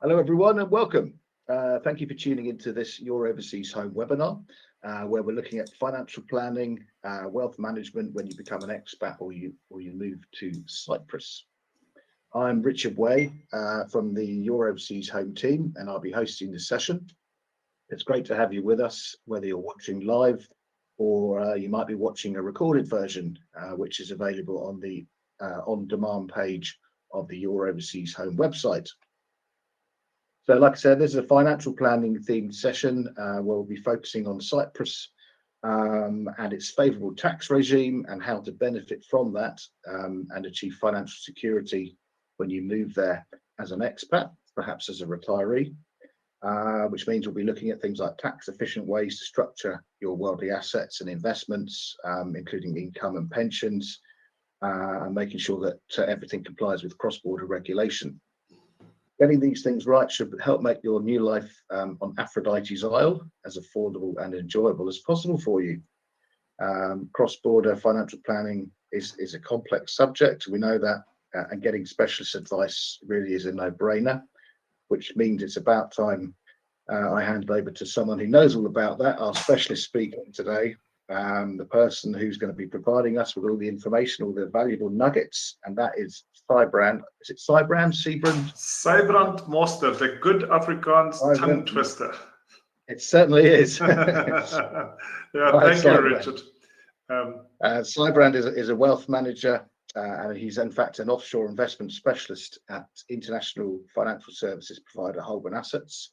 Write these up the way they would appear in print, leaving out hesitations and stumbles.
Hello, everyone, and welcome. Thank you for tuning into this Your Overseas Home webinar, where we're looking at financial planning, wealth management when you become an expat or you move to Cyprus. I'm Richard Way from the Your Overseas Home team, and I'll be hosting this session. It's great to have you with us, whether you're watching live or you might be watching a recorded version, which is available on the on-demand page of the Your Overseas Home website. So like I said, this is a financial planning themed session where we'll be focusing on Cyprus and its favourable tax regime and how to benefit from that and achieve financial security when you move there as an expat, perhaps as a retiree, which means we'll be looking at things like tax efficient ways to structure your worldly assets and investments, including income and pensions, and making sure that everything complies with cross-border regulation. Getting these things right should help make your new life on Aphrodite's Isle as affordable and enjoyable as possible for you. Cross-border financial planning is a complex subject. We know that, and getting specialist advice really is a no-brainer, which means it's about time I hand over to someone who knows all about that, our specialist speaker today, the person who's going to be providing us with all the information, all the valuable nuggets, and that is Cybrand. Is it Cybrand? Cybrand Mostert, a good Afrikaans tongue twister. It certainly is. Yeah, thank you, Richard. Cybrand is a wealth manager, and he's in fact an offshore investment specialist at international financial services provider Holborn Assets.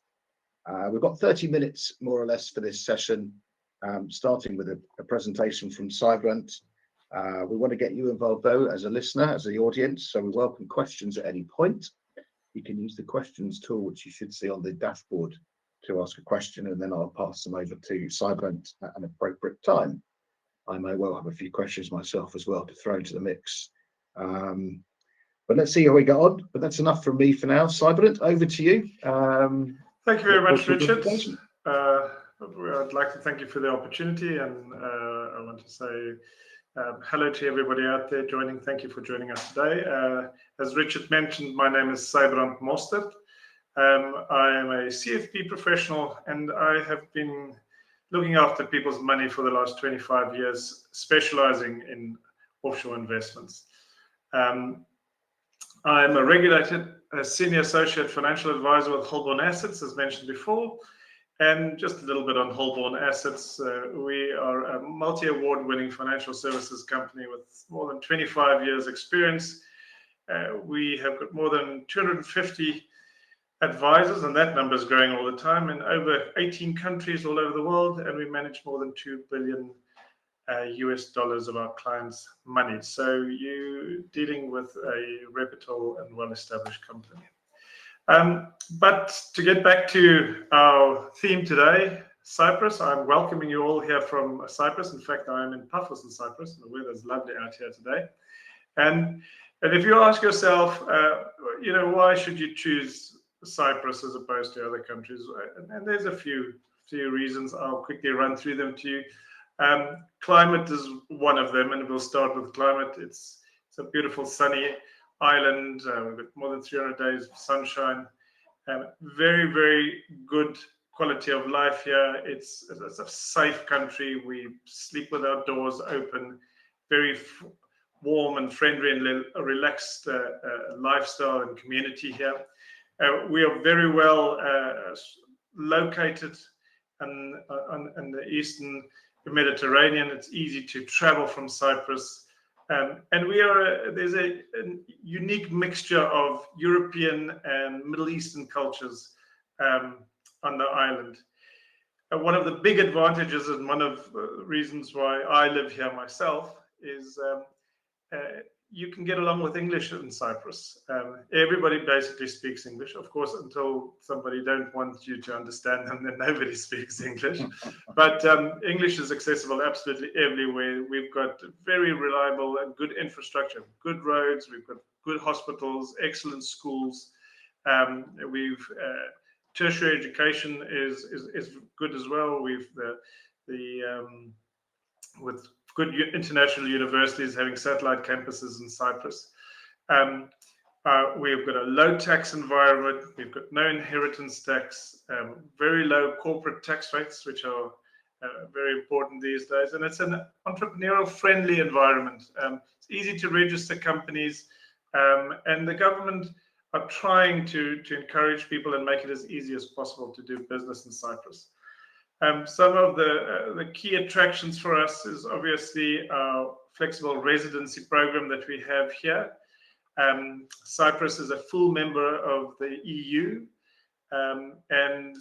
We've got 30 minutes more or less for this session, starting with a presentation from Cybrand. We want to get you involved though as a listener, as the audience, so we welcome questions at any point. You can use the questions tool, which you should see on the dashboard, to ask a question, and then I'll pass them over to Cybrand at an appropriate time. I may well have a few questions myself as well to throw into the mix. But let's see how we get on. But that's enough from me for now. Cybrand, over to you. Thank you very much, Richard. I'd like to thank you for the opportunity, and I want to say hello to everybody out there joining. Thank you for joining us today. As Richard mentioned, my name is Cybrand Mostert. I am a CFP professional, and I have been looking after people's money for the last 25 years, specializing in offshore investments. I'm a regulated senior associate financial advisor with Holborn Assets, as mentioned before. And just a little bit on Holborn Assets. We are a multi-award winning financial services company with more than 25 years experience. We have got more than 250 advisors, and that number is growing all the time, in over 18 countries all over the world, and we manage more than $2 billion US dollars of our clients' money. So you're dealing with a reputable and well-established company. But to get back to our theme today, Cyprus, I'm welcoming you all here from Cyprus. In fact, I'm in Paphos in Cyprus, and the weather's lovely out here today. And if you ask yourself, why should you choose Cyprus as opposed to other countries? And there's a few reasons. I'll quickly run through them to you. Climate is one of them, and we'll start with climate. It's a beautiful sunny island. We've got more than 300 days of sunshine. Very, very good quality of life here. It's a safe country. We sleep with our doors open. Very warm and friendly and relaxed lifestyle and community here. We are very well located in the eastern Mediterranean. It's easy to travel from Cyprus. And there's a unique mixture of European and Middle Eastern cultures on the island. One of the big advantages, and one of the reasons why I live here myself, is you can get along with English in Cyprus. Everybody basically speaks English, of course, until somebody don't want you to understand them, then nobody speaks English. But English is accessible absolutely everywhere. We've got very reliable and good infrastructure, good roads, we've got good hospitals, excellent schools. Tertiary education is good as well. With good international universities having satellite campuses in Cyprus. We've got a low tax environment. We've got no inheritance tax, very low corporate tax rates, which are very important these days. And it's an entrepreneurial friendly environment. It's easy to register companies, and the government are trying to encourage people and make it as easy as possible to do business in Cyprus. Some of the key attractions for us is obviously our flexible residency program that we have here. Cyprus is a full member of the EU, and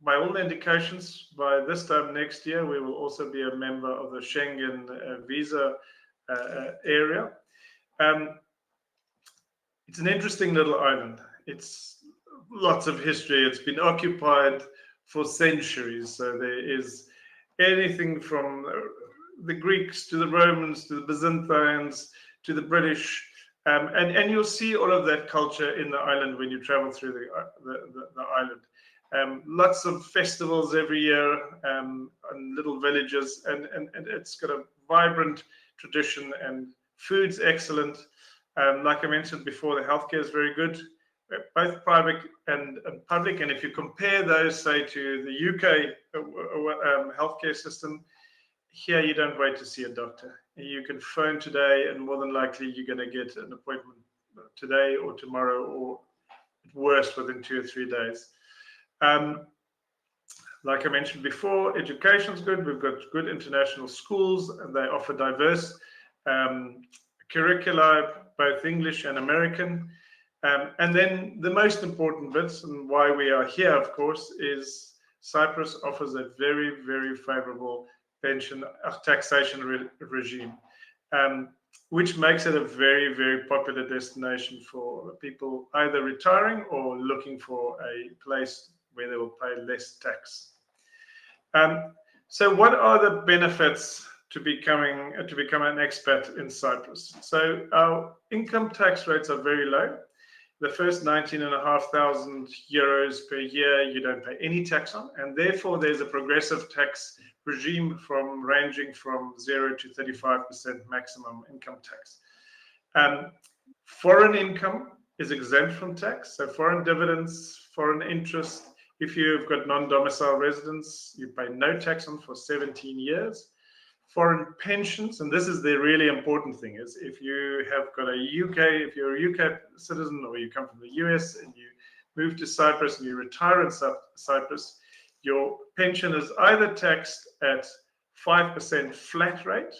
by all indications, by this time next year, we will also be a member of the Schengen visa area. It's an interesting little island. It's lots of history. It's been occupied for centuries. So there is anything from the Greeks to the Romans to the Byzantines to the British. And you'll see all of that culture in the island when you travel through the island. Lots of festivals every year, and little villages, and it's got a vibrant tradition, and food's excellent. Like I mentioned before, the healthcare is very good, both private and public. And if you compare those, say, to the UK healthcare system, here you don't wait to see a doctor. You can phone today, and more than likely you're going to get an appointment today or tomorrow, or at worst within 2 or 3 days. Like I mentioned before, education's good. We've got good international schools, and they offer diverse curricula, both English and American. And then the most important bits, and why we are here, of course, is Cyprus offers a very, very favorable pension taxation regime, which makes it a very, very popular destination for people either retiring or looking for a place where they will pay less tax. So what are the benefits to becoming an expat in Cyprus? So our income tax rates are very low. The first 19,500 euros per year you don't pay any tax on, and therefore there's a progressive tax regime ranging from 0 to 35% maximum income tax. Foreign income is exempt from tax, so foreign dividends, foreign interest. If you've got non-domicile residence, you pay no tax on for 17 years. Foreign pensions, and this is the really important thing, is if you have got if you're a UK citizen, or you come from the US and you move to Cyprus and you retire in Cyprus, your pension is either taxed at 5% flat rate,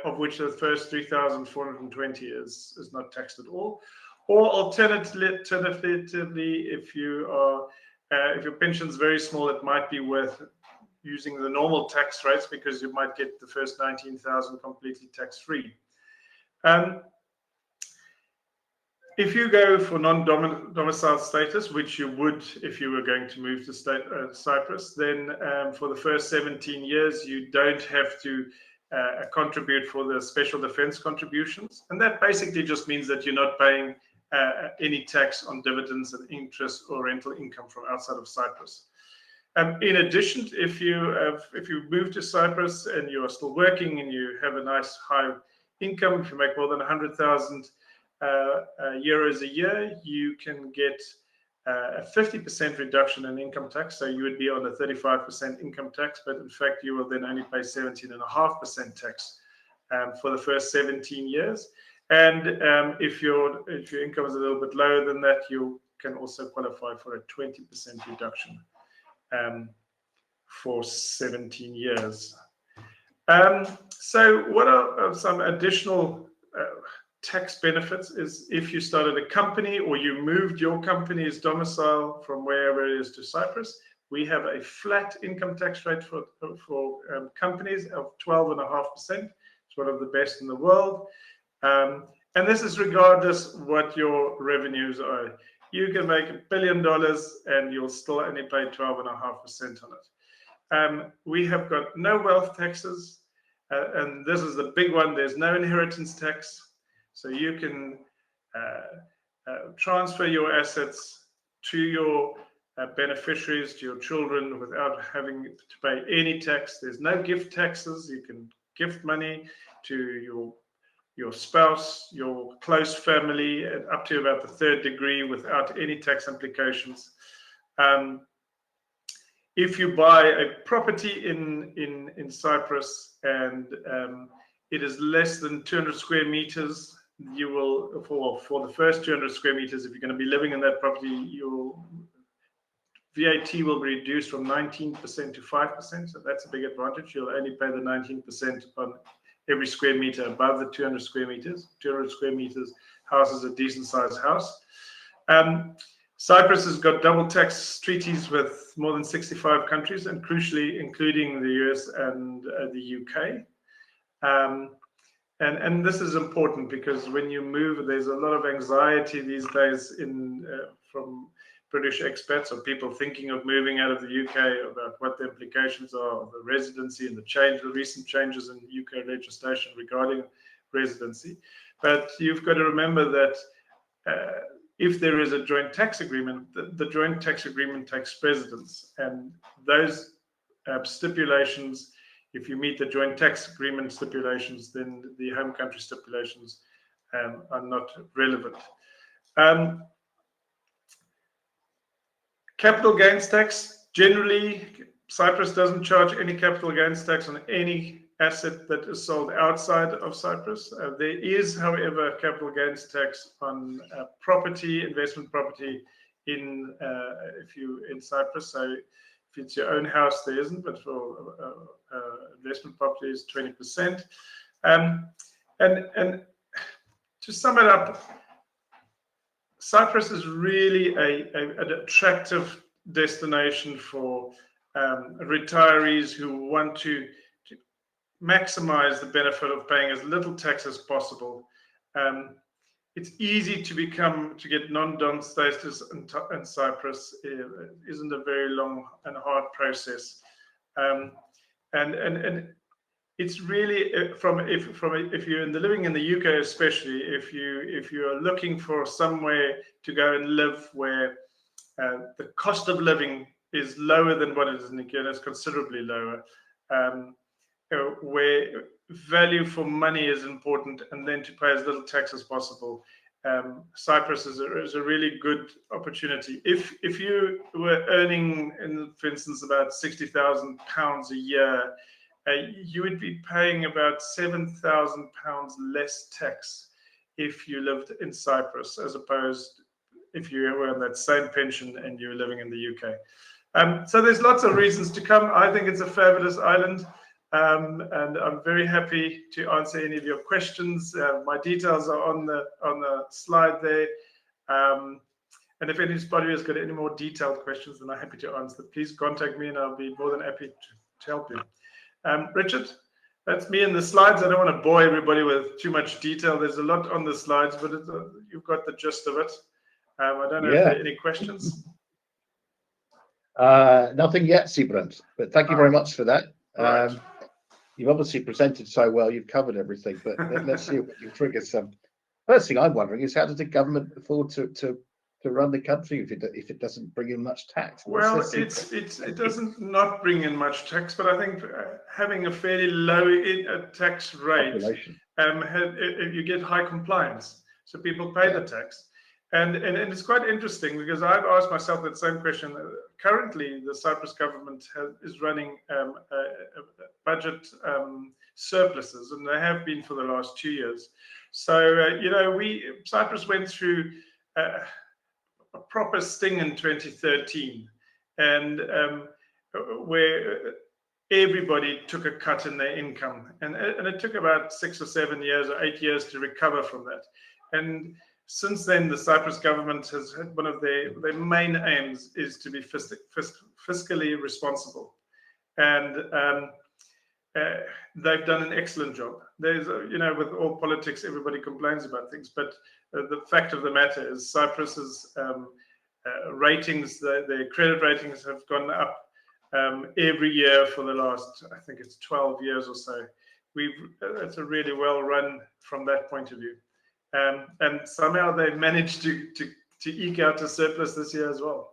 of which the first 3,420 is not taxed at all, or alternatively, if your pension is very small, it might be worth using the normal tax rates, because you might get the first 19,000 completely tax-free. If you go for non-domicile status, which you would if you were going to move to Cyprus, then for the first 17 years, you don't have to contribute for the special defense contributions. And that basically just means that you're not paying any tax on dividends and interest or rental income from outside of Cyprus. In addition, if you move to Cyprus and you are still working and you have a nice high income, if you make more than 100,000 euros a year, you can get a 50% reduction in income tax. So you would be on a 35% income tax, but in fact you will then only pay 17.5% tax for the first 17 years. And if your income is a little bit lower than that, you can also qualify for a 20% reduction for 17 years. So what are some additional tax benefits is if you started a company or you moved your company's domicile from wherever it is to Cyprus, we have a flat income tax rate for companies of 12.5%. It's one of the best in the world. And this is regardless what your revenues are. You can make $1 billion and you'll still only pay 12.5% on it. We have got no wealth taxes, and this is the big one. There's no inheritance tax, so you can transfer your assets to your beneficiaries, to your children, without having to pay any tax. There's no gift taxes. You can gift money to your spouse, your close family, up to about the third degree without any tax implications. If you buy a property in Cyprus and it is less than 200 square meters, you will, for the first 200 square meters, if you're going to be living in that property, your VAT will be reduced from 19% to 5%. So that's a big advantage. You'll only pay the 19% on every square meter above the 200 square meters. 200 square meters house is a decent sized house. Cyprus has got double tax treaties with more than 65 countries, and crucially, including the US and the UK. And this is important because when you move, there's a lot of anxiety these days from British expats or people thinking of moving out of the UK about what the implications are of the residency and the recent changes in UK legislation regarding residency. But you've got to remember that if there is a joint tax agreement, the joint tax agreement takes precedence, and those stipulations, if you meet the joint tax agreement stipulations, then the home country stipulations are not relevant. Capital gains tax, generally, Cyprus doesn't charge any capital gains tax on any asset that is sold outside of Cyprus. There is, however, capital gains tax on property, investment property in Cyprus. So if it's your own house, there isn't, but for investment property is 20%. And to sum it up, Cyprus is really an attractive destination for retirees who want to maximize the benefit of paying as little tax as possible. It's easy to get non-dom status in Cyprus. It isn't a very long and hard process, and it's really if you're living in the UK, especially if you are looking for somewhere to go and live where the cost of living is lower than what it is in the UK, it's considerably lower. Where value for money is important, and then to pay as little tax as possible. Cyprus is a really good opportunity. If you were earning, for instance, about £60,000 a year, you would be paying about £7,000 less tax if you lived in Cyprus, as opposed if you were on that same pension and you were living in the UK. So there's lots of reasons to come. I think it's a fabulous island. And I'm very happy to answer any of your questions. My details are on the slide there. And if anybody has got any more detailed questions, then I'm happy to answer. Please contact me, and I'll be more than happy to help you. Richard, that's me in the slides. I don't want to bore everybody with too much detail. There's a lot on the slides, but you've got the gist of it. I don't know if there are any questions. Nothing yet, Sibrand, but thank you very much for that. Right. You've obviously presented so well, you've covered everything, but let's see if we can trigger some. First thing I'm wondering is, how does the government afford to run the country if it doesn't bring in much tax? Well, it doesn't not bring in much tax, but I think having a fairly low tax rate, you get high compliance, so people pay the tax. And it's quite interesting because I've asked myself that same question. Currently, the Cyprus government is running budget surpluses, and they have been for the last 2 years. So, Cyprus went through a proper sting in 2013, and where everybody took a cut in their income, and it took about 6 or 7 years or 8 years to recover from that. And since then, the Cyprus government has had one of their main aims is to be fiscally responsible, and they've done an excellent job. There's, with all politics, everybody complains about things, but the fact of the matter is Cyprus's ratings, their credit ratings have gone up every year for the last, I think it's 12 years or so. It's a really well run from that point of view. And somehow they've managed to eke out a surplus this year as well.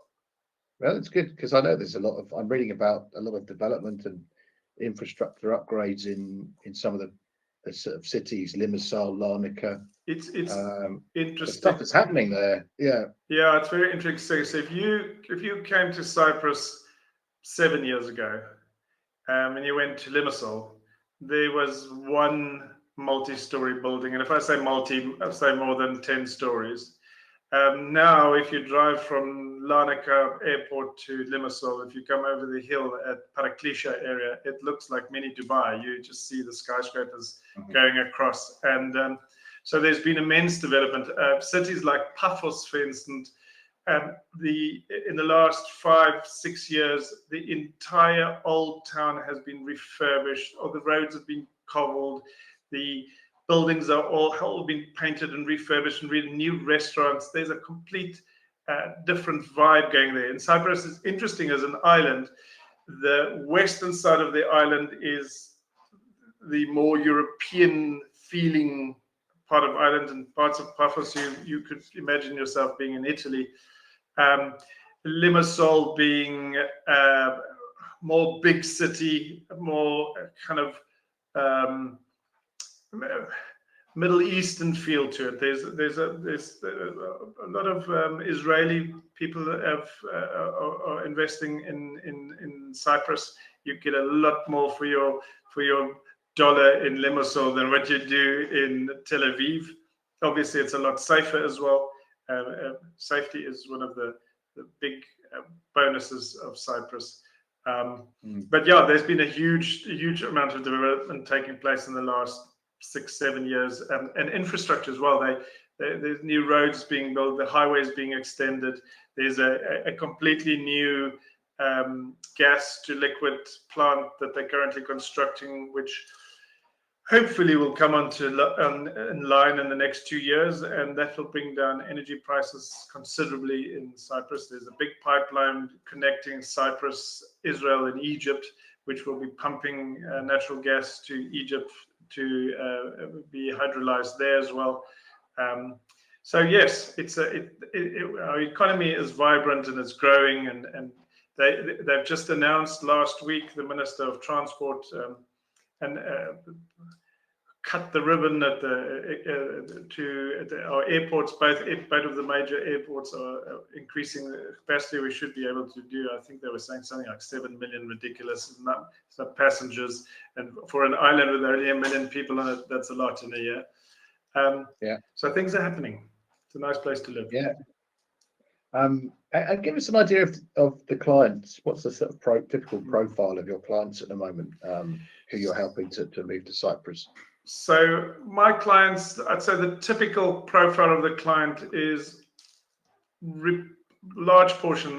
Well, it's good because I know there's I'm reading about a lot of development and infrastructure upgrades in some of the sort of cities, Limassol, Larnaca. It's The interesting. stuff that's happening there. Yeah. Yeah, it's very interesting. So if you came to Cyprus 7 years ago, and you went to Limassol, there was one multi-story building, and if I say multi, I say more than 10 stories. Now, if you drive from Larnaca Airport to Limassol, if you come over the hill at Paraklesia area, it looks like mini Dubai. You just see the skyscrapers going across. And so there's been immense development. Cities like Paphos, for instance, in the last 5-6 years, the entire old town has been refurbished, or the roads have been cobbled, the buildings are all been painted and refurbished, and really new restaurants. There's a complete different vibe going there. And Cyprus is interesting as an island. The western side of the island is the more European feeling part of Ireland, and parts of Paphos you could imagine yourself being in Italy. Limassol being more big city, more kind of Middle Eastern feel to it. There's a lot of Israeli people that are investing in Cyprus. You get a lot more for your dollar in Limassol than what you do in Tel Aviv. Obviously, it's a lot safer as well. Safety is one of the big bonuses of Cyprus. But yeah, there's been a huge amount of development taking place in the last 6-7 years, and infrastructure as well. There's new roads being built, the highways being extended. There's a completely new gas to liquid plant that they're currently constructing, which hopefully will come in line in the next 2 years, and that will bring down energy prices considerably in Cyprus. There's a big pipeline connecting Cyprus, Israel, and Egypt, which will be pumping natural gas to Egypt to be hydrolyzed there as well. So yes, our economy is vibrant and it's growing, and they've just announced last week, the Minister of Transport and cut the ribbon at our airports. Both of the major airports are increasing the capacity. We should be able to do, I think they were saying something like 7 million ridiculous passengers, and for an island with only 1 million people on it, that's a lot in a year. So things are happening. It's a nice place to live. Yeah. And give us an idea of the clients. What's the sort of typical profile of your clients at the moment, who you're helping to move to Cyprus? So my clients, I'd say the typical profile of the client is large portion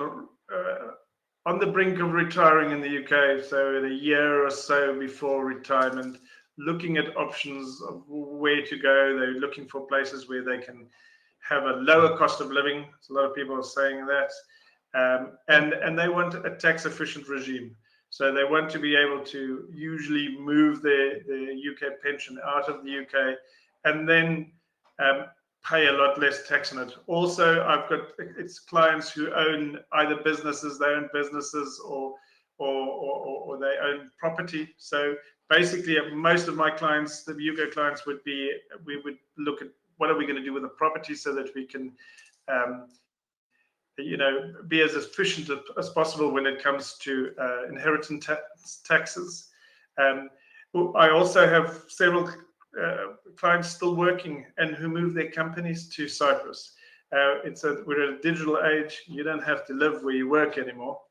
on the brink of retiring in the UK. So in a year or so before retirement, looking at options of where to go. They're looking for places where they can have a lower cost of living. So a lot of people are saying that. And they want a tax efficient regime. So they want to be able to usually move their UK pension out of the UK and then pay a lot less tax on it. Also, I've got clients who own either businesses, they own businesses, or they own property. So basically, most of my clients, the UK clients, we would look at what are we going to do with the property so that we can be as efficient as possible when it comes to inheritance taxes. I also have several clients still working and who move their companies to Cyprus. We're at a digital age. You don't have to live where you work anymore.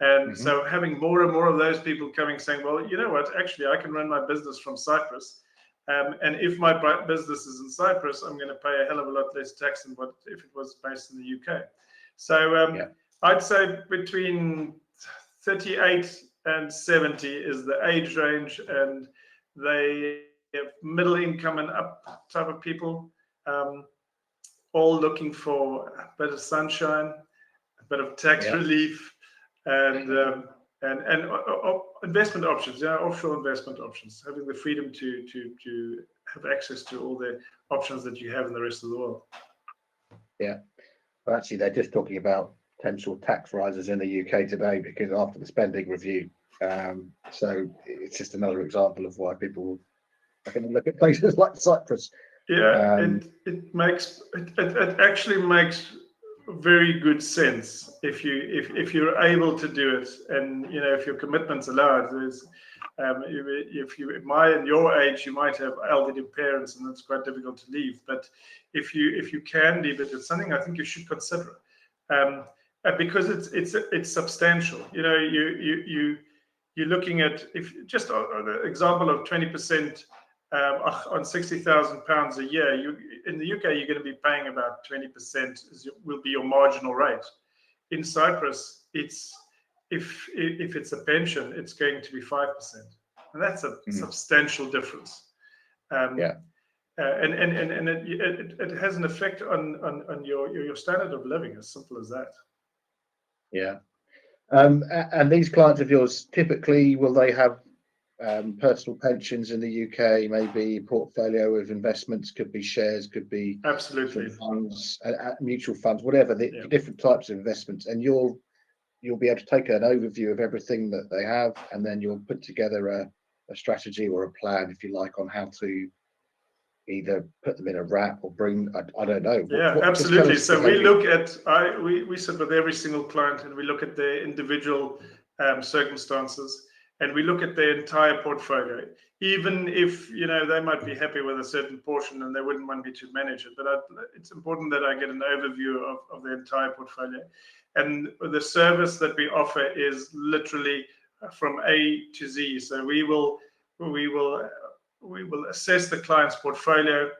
And so having more and more of those people coming saying, well, you know what, actually, I can run my business from Cyprus. And if my business is in Cyprus, I'm going to pay a hell of a lot less tax than what if it was based in the UK. So I'd say between 38 and 70 is the age range, and they have middle income and up type of people, all looking for a bit of sunshine, a bit of tax relief, and investment options, offshore investment options, having the freedom to have access to all the options that you have in the rest of the world. Yeah. Well, actually, they're just talking about potential tax rises in the UK today because after the spending review. So it's just another example of why people are going to look at places like Cyprus. Yeah, it actually makes very good sense if you're able to do it, and if your commitments allow it. There's if you my and your age, you might have elderly parents, and it's quite difficult to leave. But if you can leave it, it's something I think you should consider, because it's substantial. You're looking at, if just the example of 20%. On £60,000 a year, in the UK, you're going to be paying about 20% will be your marginal rate. In Cyprus, if it's a pension, it's going to be 5%, and that's a substantial difference. And it has an effect on your standard of living, as simple as that. Yeah. And these clients of yours, typically, will they have personal pensions in the UK, maybe portfolio of investments, could be shares, could be absolutely funds, mutual funds, whatever the different types of investments, and you'll be able to take an overview of everything that they have, and then you'll put together a strategy or a plan, if you like, on how to either put them in a wrap or bring, I don't know. Absolutely. So we look at, we sit with every single client, and we look at their individual circumstances. And we look at their entire portfolio, even if they might be happy with a certain portion and they wouldn't want me to manage it. But it's important that I get an overview of the entire portfolio. And the service that we offer is literally from A to Z. So we will assess the client's portfolio.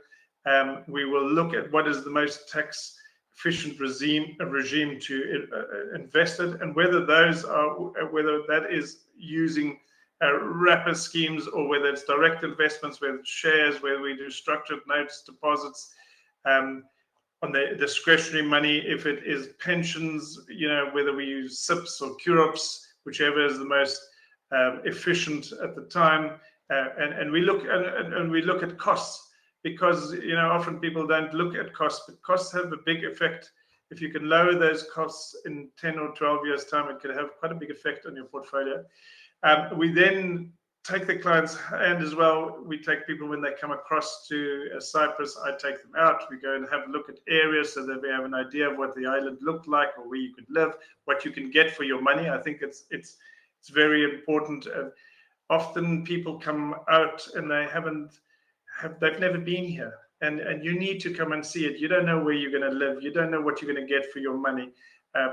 We will look at what is the most tax efficient regime to invest it, and whether that is using wrapper schemes, or whether it's direct investments, whether it's shares, whether we do structured notes, deposits, on the discretionary money, if it is pensions, whether we use SIPPs or QROPS, whichever is the most efficient at the time, and we look at costs. Because often people don't look at costs, but costs have a big effect. If you can lower those costs in 10 or 12 years' time, it could have quite a big effect on your portfolio. We then take the client's hand as well. We take people when they come across to Cyprus. I take them out. We go and have a look at areas so that we have an idea of what the island looked like, or where you could live, what you can get for your money. I think it's very important. Often people come out and they've never been here, and you need to come and see it. You don't know where you're going to live. You don't know what you're going to get for your money.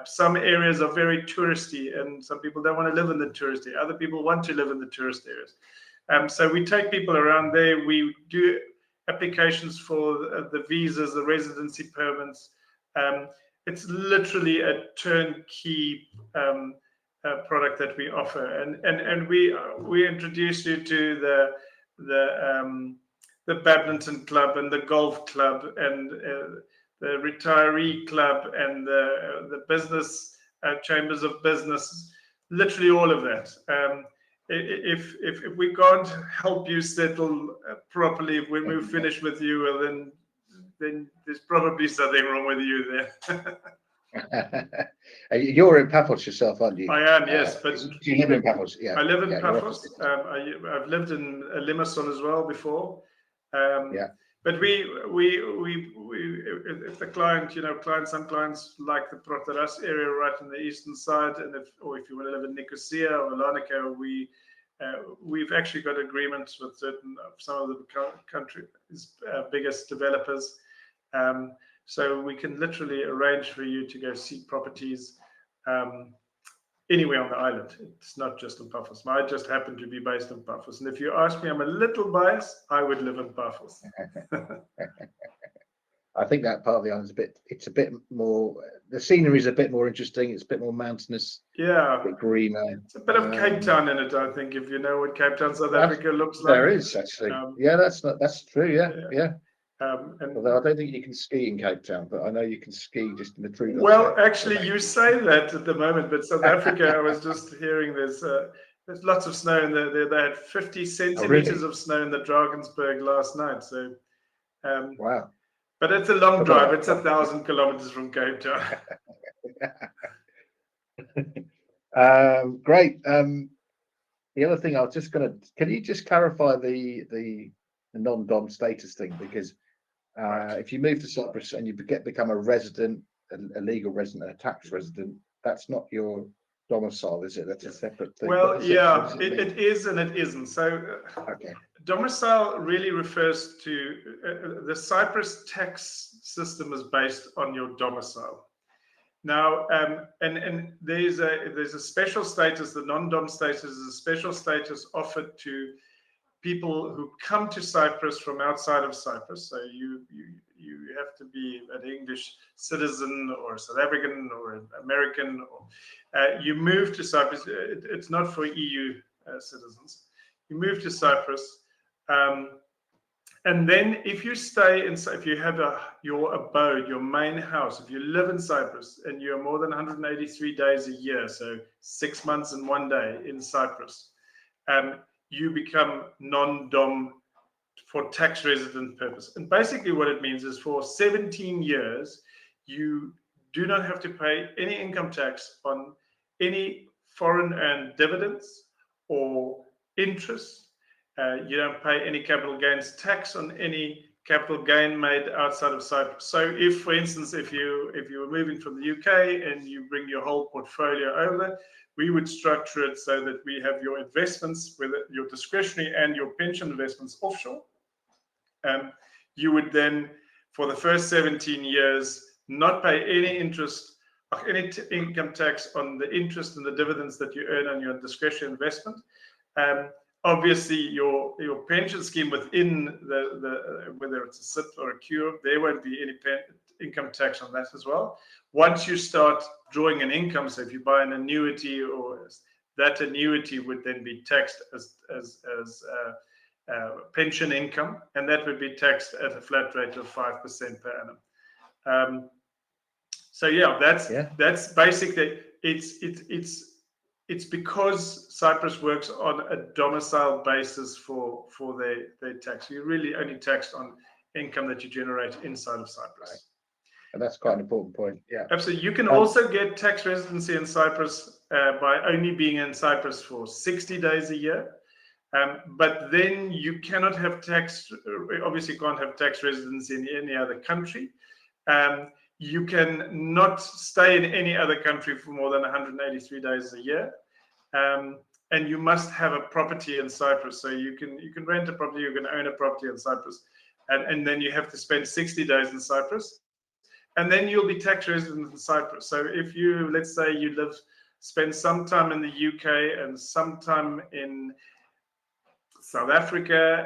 Some areas are very touristy, and some people don't want to live in the touristy. Other people want to live in the tourist areas. So we take people around there. We do applications for the visas, the residency permits. It's literally a turnkey product that we offer, and we introduce you to the badminton club and the golf club and the retiree club and the business chambers of business, literally all of that. If we can't help you settle properly when we finish with you, well, then there's probably something wrong with you there. You're in Paphos yourself, aren't you? I am, yes. But do you live in Paphos? Yeah. I live in Paphos. I've lived in Limassol as well before. But if the client, some clients like the Proteras area right on the eastern side, and if you want to live in Nicosia or Larnaca, we've actually got agreements with some of the country's biggest developers. So we can literally arrange for you to go see properties anywhere on the island. It's not just in Paphos. I just happen to be based in Paphos. And if you ask me, I'm a little biased, I would live in Paphos. I think that part of the island it's a bit more, the scenery is a bit more interesting. It's a bit more mountainous. Yeah. A bit greener. It's a bit of Cape Town in it, I think, if you know what Cape Town, South Africa looks like. There is, actually. That's true, yeah. Although I don't think you can ski in Cape Town, but I know you can ski just in the tree. Well, actually, you say that at the moment, but South Africa, I was just hearing there's lots of snow in there. They had 50 centimeters of snow in the Drakensberg last night. So, wow. But it's a long drive. It's 1,000 kilometers from Cape Town. Great. The other thing I was just going to, can you just clarify the non-dom status thing, because if you move to Cyprus and you become a resident, a legal resident, a tax resident, that's not your domicile, is it? That's a separate thing. Well, yeah, it it is and it isn't. So okay. domicile really refers to the Cyprus tax system is based on your domicile. Now, and there's a special status. The non-dom status is a special status offered to people who come to Cyprus from outside of Cyprus. So you have to be an English citizen or a South African or an American, or you move to Cyprus. It's not for EU citizens. You move to Cyprus, and then if you stay if you have your abode, your main house, if you live in Cyprus and you're more than 183 days a year, so 6 months and 1 day in Cyprus, you become non-dom for tax resident purpose. And basically what it means is for 17 years, you do not have to pay any income tax on any foreign earned dividends or interest. You don't pay any capital gains tax on any capital gain made outside of Cyprus. So if, for instance, if you were moving from the UK and you bring your whole portfolio over, we would structure it so that we have your investments, whether your discretionary and your pension investments offshore. You would then, for the first 17 years, not pay any interest, any income tax on the interest and the dividends that you earn on your discretionary investment. Obviously, your pension scheme within the whether it's a SIPP or a QROP, there won't be any income tax on that as well. Once you start drawing an income, so if you buy an annuity, or that annuity would then be taxed as pension income, and that would be taxed at a flat rate of 5% per annum. So yeah, that's basically it's because Cyprus works on a domicile basis for their tax. You're really only taxed on income that you generate inside of Cyprus. Right. And that's quite an important point. Yeah, absolutely. You can also get tax residency in Cyprus by only being in Cyprus for 60 days a year. But then you cannot have obviously can't have tax residency in any other country. You can not stay in any other country for more than 183 days a year. And you must have a property in Cyprus. So you can rent a property, you can own a property in Cyprus. And then you have to spend 60 days in Cyprus. And then you'll be tax resident in Cyprus. So if you, let's say you spend some time in the UK and some time in South Africa,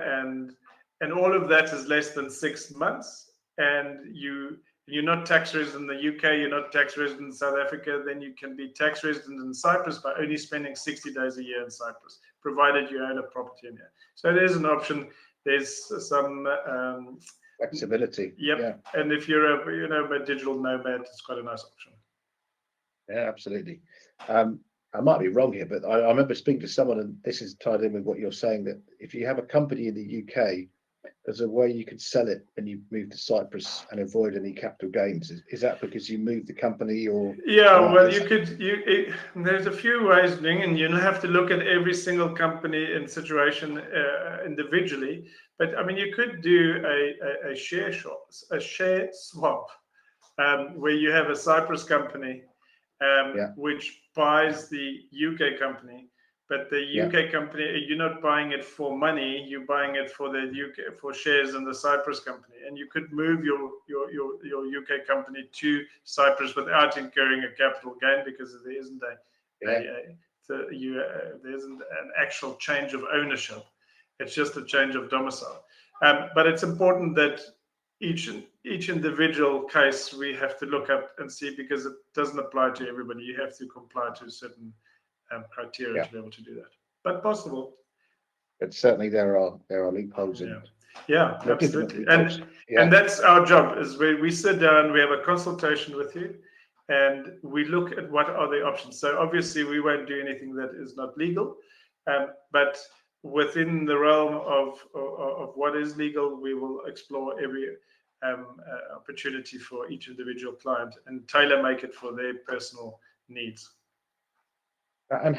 and all of that is less than 6 months, and you're not tax resident in the UK, you're not tax resident in South Africa, then you can be tax resident in Cyprus by only spending 60 days a year in Cyprus, provided you own a property in here. So there's an option. There's some flexibility. Yep. Yeah. And if you're a digital nomad, it's quite a nice option. Yeah, absolutely. I might be wrong here, but I remember speaking to someone, and this is tied in with what you're saying, that if you have a company in the UK, there's a way you could sell it when you move to Cyprus and avoid any capital gains. Is that because you moved the company, or? Yeah, well, there's a few ways of doing it, and you don't have to look at every single company and situation individually. But I mean, you could do a share swap, where you have a Cyprus company which buys the UK company, but the UK company, you're not buying it for money, you're buying it for the UK, for shares in the Cyprus company, and you could move your UK company to Cyprus without incurring a capital gain, because there isn't there isn't an actual change of ownership. It's just a change of domicile. But it's important that each individual case we have to look at and see, because it doesn't apply to everybody. You have to comply to certain criteria to be able to do that, but possible. But certainly there are loopholes in. Yeah, absolutely. And that's our job, is we sit down, we have a consultation with you, and we look at what are the options. So obviously we won't do anything that is not legal, but within the realm of what is legal, we will explore every opportunity for each individual client and tailor make it for their personal needs. And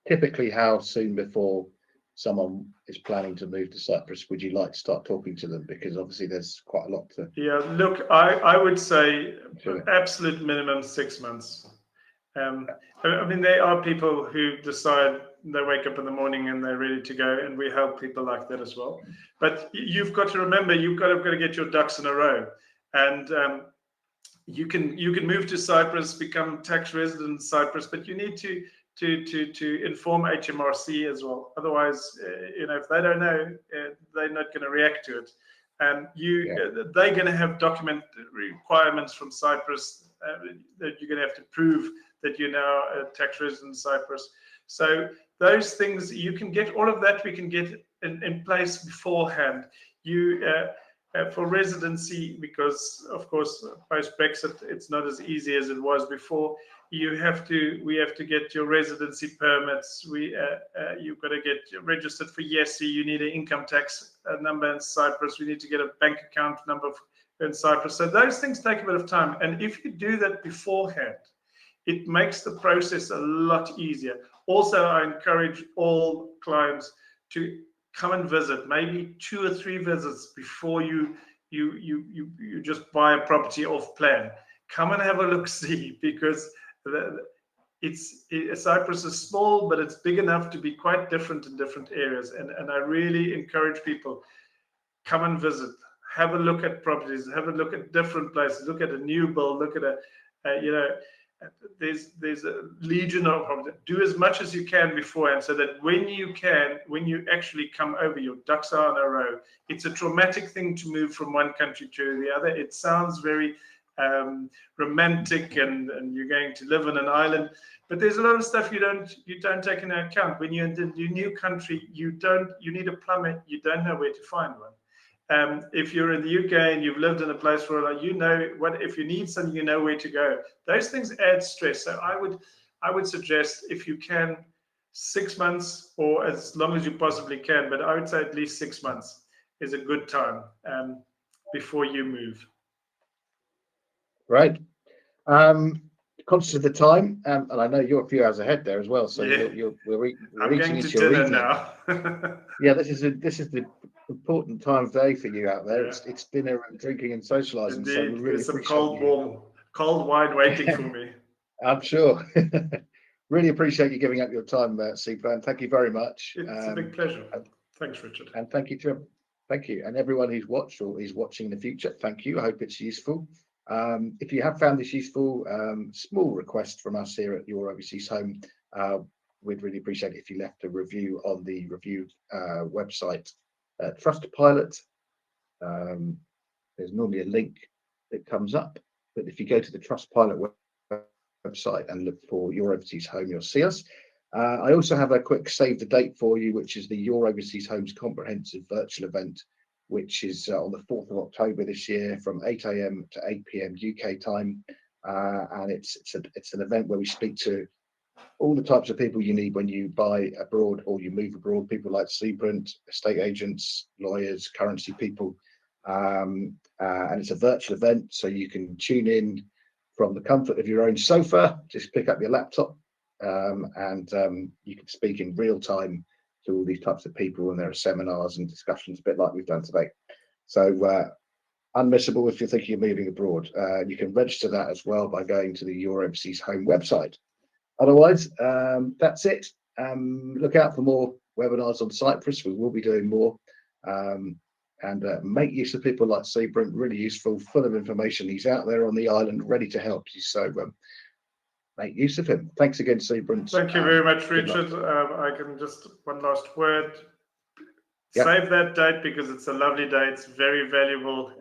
typically how soon before someone is planning to move to Cyprus, would you like to start talking to them? Because obviously there's quite a lot to. Yeah, look, I would say Sure. absolute minimum 6 months. I mean, there are people who decide they wake up in the morning and they're ready to go, and we help people like that as well. But you've got to remember, you've got to get your ducks in a row, and you can move to Cyprus, become tax resident in Cyprus, but you need to inform HMRC as well. Otherwise, if they don't know, they're not going to react to it. They're going to have document requirements from Cyprus that you're going to have to prove that you're now a tax resident in Cyprus. So those things, you can get all of that, we can get in place beforehand. For residency, because of course post-Brexit it's not as easy as it was before. We have to get your residency permits. You've got to get registered for YESI. You need an income tax number in Cyprus. We need to get a bank account number in Cyprus. So those things take a bit of time, and if you do that beforehand, it makes the process a lot easier. Also, I encourage all clients to come and visit, maybe 2 or 3 visits before you just buy a property off plan. Come and have a look, see, because Cyprus is small, but it's big enough to be quite different in different areas. And I really encourage people, come and visit, have a look at properties, have a look at different places, look at a new build, look at there's a legion of properties. Do as much as you can beforehand, so that when you actually come over, your ducks are in a row. It's a traumatic thing to move from one country to the other. It sounds very romantic, and you're going to live in an island, but there's a lot of stuff you don't take into account. When you're in your new country, you need a plumber, you don't know where to find one. If you're in the UK and you've lived in a place for if you need something, you know where to go. Those things add stress. So I would suggest, if you can, 6 months, or as long as you possibly can, but I would say at least 6 months is a good time before you move. Right. Conscious of the time, and I know you're a few hours ahead there as well, so yeah. we're I'm eating going into to your dinner evening now. Yeah, this is the important time of day for you out there. Yeah. It's dinner and drinking and socializing. Indeed, So we really there's some appreciate cold wine waiting for me. I'm sure. Really appreciate you giving up your time, Sipa, and thank you very much. It's a big pleasure. Thanks, Richard. And thank you, and everyone who's watched or is watching in the future. Thank you. I hope it's useful. If you have found this useful, small request from us here at Your Overseas Home. We'd really appreciate it if you left a review on the review website, Trustpilot. There's normally a link that comes up, but if you go to the Trustpilot website and look for Your Overseas Home, you'll see us. I also have a quick save the date for you, which is the Your Overseas Homes comprehensive virtual event, which is on the 4th of October this year from 8 AM to 8 PM UK time. And it's an event where we speak to all the types of people you need when you buy abroad or you move abroad, people like Seabrant, estate agents, lawyers, currency people. And it's a virtual event, so you can tune in from the comfort of your own sofa, just pick up your laptop, and you can speak in real time to all these types of people, and there are seminars and discussions, a bit like we've done today. So unmissable if you're thinking of moving abroad. You can register that as well by going to the Your Overseas Home website. Otherwise, that's it. Look out for more webinars on Cyprus. We will be doing more. And make use of people like Seabrant, really useful, full of information. He's out there on the island, ready to help you. So make use of him. Thanks again, Seabrant. Thank you very much, Richard. I can just, one last word. Yep. Save that date because it's a lovely day. It's very valuable.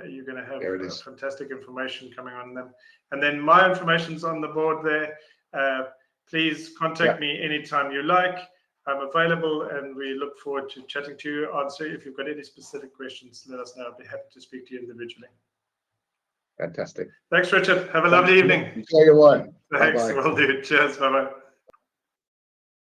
You're going to have fantastic information coming on them. And then my information's on the board there. Please contact me anytime you like. I'm available, and we look forward to chatting to you. Answer if you've got any specific questions, let us know. I'll be happy to speak to you individually. Fantastic. Thanks, Richard. Have a lovely evening. Enjoy your wine. Thanks. Will do. Cheers. Bye-bye.